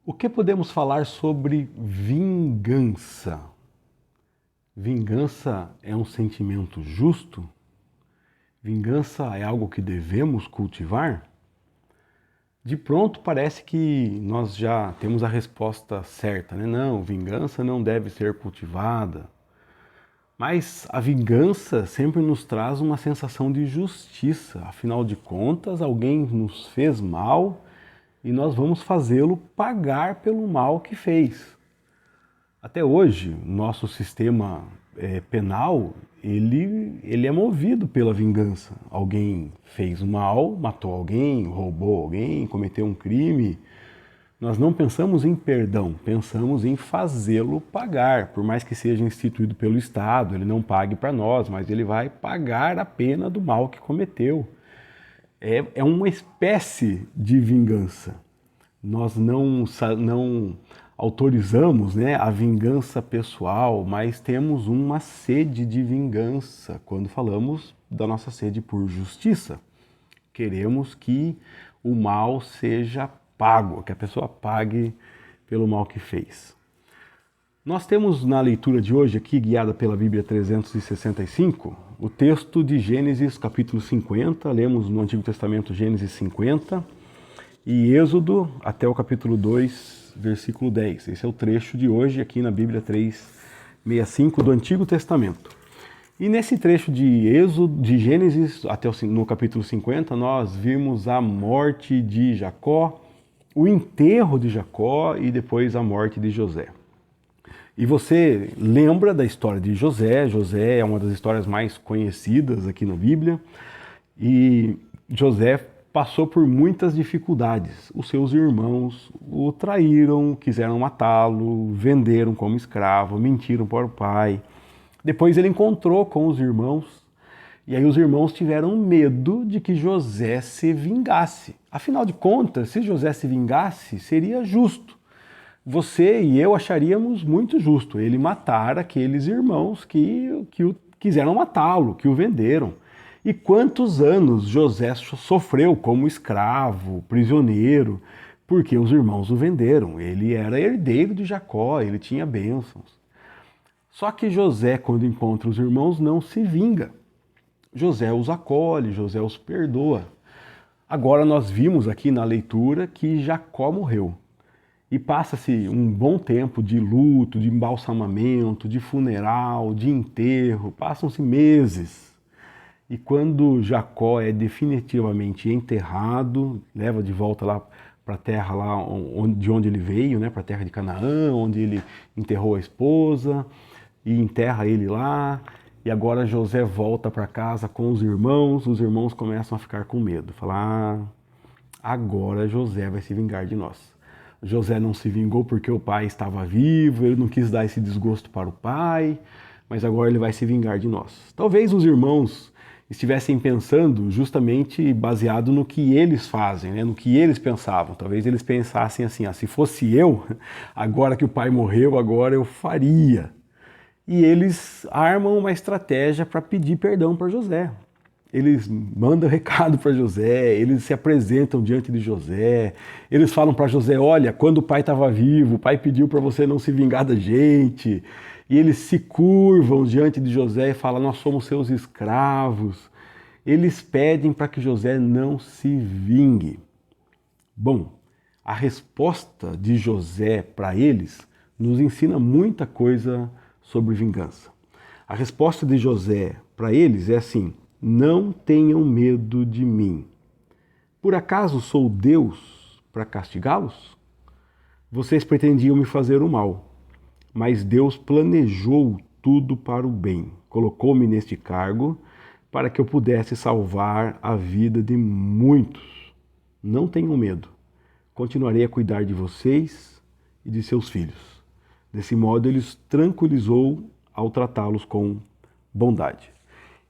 O que podemos falar sobre vingança? Vingança é um sentimento justo? Vingança é algo que devemos cultivar? De pronto parece que nós já temos a resposta certa, né? Não, vingança não deve ser cultivada. Mas a vingança sempre nos traz uma sensação de justiça. Afinal de contas, alguém nos fez mal e nós vamos fazê-lo pagar pelo mal que fez. Até hoje, nosso sistema penal, ele é movido pela vingança. Alguém fez o mal, matou alguém, roubou alguém, cometeu um crime. Nós não pensamos em perdão, pensamos em fazê-lo pagar. Por mais que seja instituído pelo Estado, ele não pague para nós, mas ele vai pagar a pena do mal que cometeu. É uma espécie de vingança. Nós não autorizamos, né, a vingança pessoal, mas temos uma sede de vingança quando falamos da nossa sede por justiça. Queremos que o mal seja pago, que a pessoa pague pelo mal que fez. Nós temos na leitura de hoje, aqui guiada pela Bíblia 365, o texto de Gênesis capítulo 50, lemos no Antigo Testamento Gênesis 50, e Êxodo até o capítulo 2, versículo 10. Esse é o trecho de hoje aqui na Bíblia 365 do Antigo Testamento. E nesse trecho de Êxodo, de Gênesis até no capítulo 50, nós vimos a morte de Jacó, o enterro de Jacó e depois a morte de José. E você lembra da história de José? José é uma das histórias mais conhecidas aqui na Bíblia. E José passou por muitas dificuldades. Os seus irmãos o traíram, quiseram matá-lo, venderam como escravo, mentiram para o pai. Depois ele encontrou com os irmãos, e aí os irmãos tiveram medo de que José se vingasse. Afinal de contas, se José se vingasse, seria justo. Você e eu acharíamos muito justo ele matar aqueles irmãos que quiseram matá-lo, que o venderam. E quantos anos José sofreu como escravo, prisioneiro, porque os irmãos o venderam. Ele era herdeiro de Jacó, ele tinha bênçãos. Só que José, quando encontra os irmãos, não se vinga. José os acolhe, José os perdoa. Agora nós vimos aqui na leitura que Jacó morreu. E passa-se um bom tempo de luto, de embalsamamento, de funeral, de enterro, passam-se meses. E quando Jacó é definitivamente enterrado, leva de volta lá para a terra lá de onde ele veio, né, para a terra de Canaã, onde ele enterrou a esposa, e enterra ele lá. E agora José volta para casa com os irmãos começam a ficar com medo, falar: agora José vai se vingar de nós. José não se vingou porque o pai estava vivo, ele não quis dar esse desgosto para o pai, mas agora ele vai se vingar de nós. Talvez os irmãos estivessem pensando justamente baseado no que eles fazem, né? No que eles pensavam. Talvez eles pensassem assim: se fosse eu, agora que o pai morreu, agora eu faria. E eles armam uma estratégia para pedir perdão para José. Eles mandam recado para José, eles se apresentam diante de José, eles falam para José: olha, quando o pai estava vivo, o pai pediu para você não se vingar da gente. E eles se curvam diante de José e falam: nós somos seus escravos. Eles pedem para que José não se vingue. Bom, a resposta de José para eles nos ensina muita coisa sobre vingança. A resposta de José para eles é assim: não tenham medo de mim. Por acaso sou Deus para castigá-los? Vocês pretendiam me fazer o mal, mas Deus planejou tudo para o bem. Colocou-me neste cargo para que eu pudesse salvar a vida de muitos. Não tenham medo. Continuarei a cuidar de vocês e de seus filhos. Desse modo, ele os tranquilizou ao tratá-los com bondade.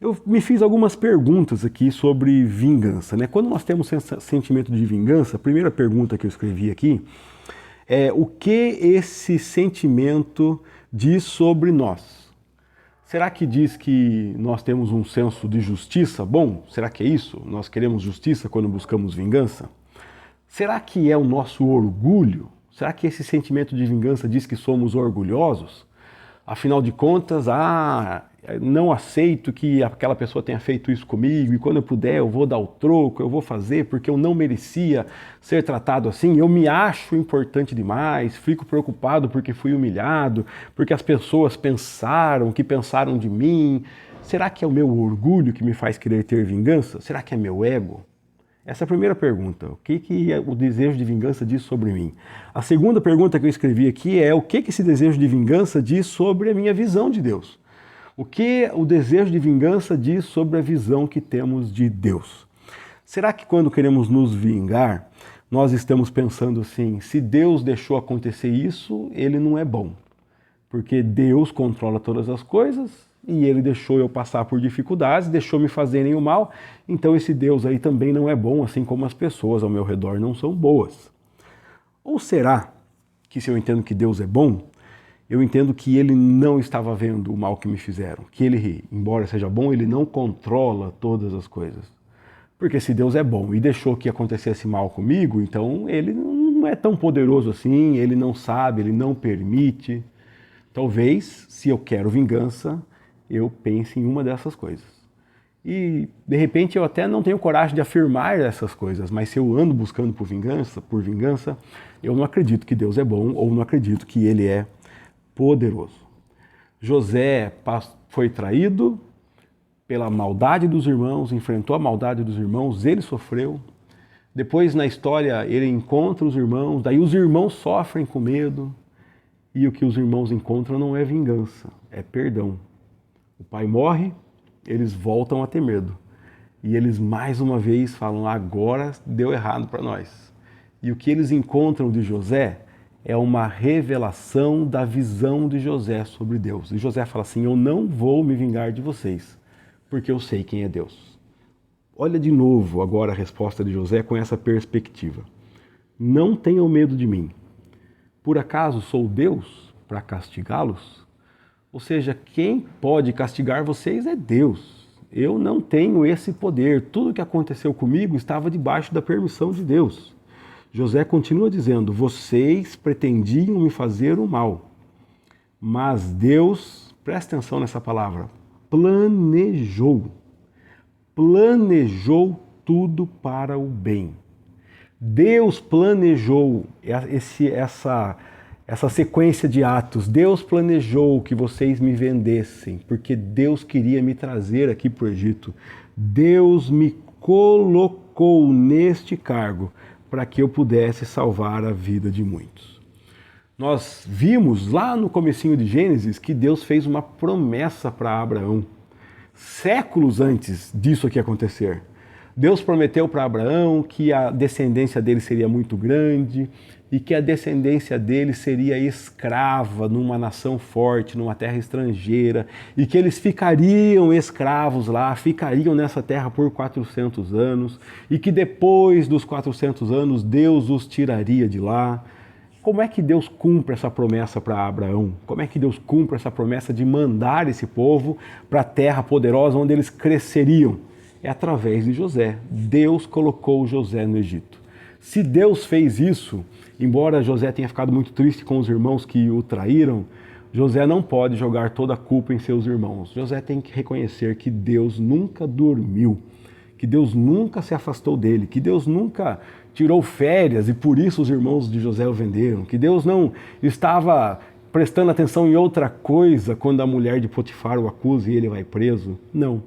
Eu me fiz algumas perguntas aqui sobre vingança, né? Quando nós temos sentimento de vingança, a primeira pergunta que eu escrevi aqui é: o que esse sentimento diz sobre nós? Será que diz que nós temos um senso de justiça bom? Será que é isso? Nós queremos justiça quando buscamos vingança? Será que é o nosso orgulho? Será que esse sentimento de vingança diz que somos orgulhosos? Afinal de contas, não aceito que aquela pessoa tenha feito isso comigo e quando eu puder eu vou dar o troco, eu vou fazer porque eu não merecia ser tratado assim, eu me acho importante demais, fico preocupado porque fui humilhado, porque as pessoas pensaram o que pensaram de mim. Será que é o meu orgulho que me faz querer ter vingança? Será que é meu ego? Essa é a primeira pergunta. O que o desejo de vingança diz sobre mim? A segunda pergunta que eu escrevi aqui é o que esse desejo de vingança diz sobre a minha visão de Deus? O que o desejo de vingança diz sobre a visão que temos de Deus? Será que quando queremos nos vingar, nós estamos pensando assim, se Deus deixou acontecer isso, ele não é bom? Porque Deus controla todas as coisas e ele deixou eu passar por dificuldades, deixou me fazerem o mal, então esse Deus aí também não é bom, assim como as pessoas ao meu redor não são boas. Ou será que se eu entendo que Deus é bom, eu entendo que ele não estava vendo o mal que me fizeram, que ele, embora seja bom, ele não controla todas as coisas. Porque se Deus é bom e deixou que acontecesse mal comigo, então ele não é tão poderoso assim, ele não sabe, ele não permite. Talvez, se eu quero vingança, eu pense em uma dessas coisas. E, de repente, eu até não tenho coragem de afirmar essas coisas, mas se eu ando buscando por vingança, eu não acredito que Deus é bom ou não acredito que ele é poderoso. José foi traído pela maldade dos irmãos, enfrentou a maldade dos irmãos, ele sofreu. Depois, na história, ele encontra os irmãos, daí os irmãos sofrem com medo. E o que os irmãos encontram não é vingança, é perdão. O pai morre, eles voltam a ter medo. E eles mais uma vez falam, agora deu errado para nós. E o que eles encontram de José é uma revelação da visão de José sobre Deus. E José fala assim, eu não vou me vingar de vocês, porque eu sei quem é Deus. Olha de novo agora a resposta de José com essa perspectiva. Não tenham medo de mim. Por acaso sou Deus para castigá-los? Ou seja, quem pode castigar vocês é Deus. Eu não tenho esse poder. Tudo que aconteceu comigo estava debaixo da permissão de Deus. José continua dizendo, vocês pretendiam me fazer o mal, mas Deus, presta atenção nessa palavra, planejou tudo para o bem. Deus planejou essa sequência de atos. Deus planejou que vocês me vendessem, porque Deus queria me trazer aqui para o Egito. Deus me colocou neste cargo para que eu pudesse salvar a vida de muitos. Nós vimos lá no comecinho de Gênesis que Deus fez uma promessa para Abraão, séculos antes disso aqui acontecer. Deus prometeu para Abraão que a descendência dele seria muito grande e que a descendência dele seria escrava numa nação forte, numa terra estrangeira, e que eles ficariam escravos lá, ficariam nessa terra por 400 anos, e que depois dos 400 anos Deus os tiraria de lá. Como é que Deus cumpre essa promessa para Abraão? Como é que Deus cumpre essa promessa de mandar esse povo para a terra poderosa onde eles cresceriam? É através de José. Deus colocou José no Egito. Se Deus fez isso, embora José tenha ficado muito triste com os irmãos que o traíram, José não pode jogar toda a culpa em seus irmãos. José tem que reconhecer que Deus nunca dormiu, que Deus nunca se afastou dele, que Deus nunca tirou férias e por isso os irmãos de José o venderam, que Deus não estava prestando atenção em outra coisa quando a mulher de Potifar o acusa e ele vai preso. Não.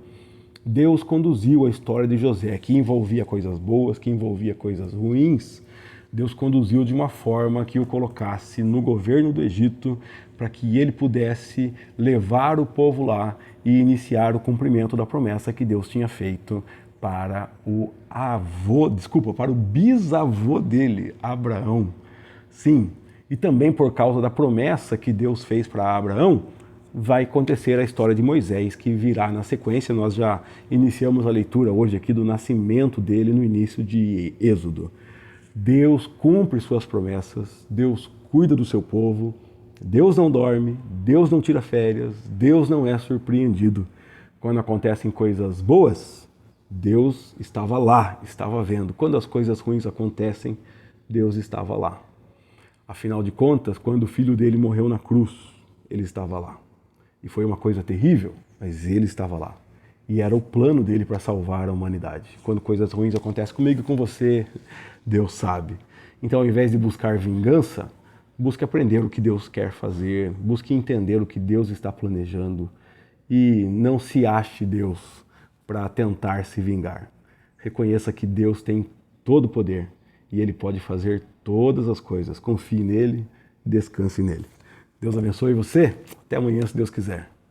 Deus conduziu a história de José, que envolvia coisas boas, que envolvia coisas ruins. Deus conduziu de uma forma que o colocasse no governo do Egito para que ele pudesse levar o povo lá e iniciar o cumprimento da promessa que Deus tinha feito para para o bisavô dele, Abraão. Sim, e também por causa da promessa que Deus fez para Abraão, vai acontecer a história de Moisés, que virá na sequência. Nós já iniciamos a leitura hoje aqui do nascimento dele no início de Êxodo. Deus cumpre suas promessas, Deus cuida do seu povo, Deus não dorme, Deus não tira férias, Deus não é surpreendido. Quando acontecem coisas boas, Deus estava lá, estava vendo. Quando as coisas ruins acontecem, Deus estava lá. Afinal de contas, quando o filho dele morreu na cruz, ele estava lá. E foi uma coisa terrível, mas ele estava lá. E era o plano dele para salvar a humanidade. Quando coisas ruins acontecem comigo e com você, Deus sabe. Então, ao invés de buscar vingança, busque aprender o que Deus quer fazer, busque entender o que Deus está planejando e não se ache Deus para tentar se vingar. Reconheça que Deus tem todo o poder e Ele pode fazer todas as coisas. Confie nele, descanse nele. Deus abençoe você. Até amanhã, se Deus quiser.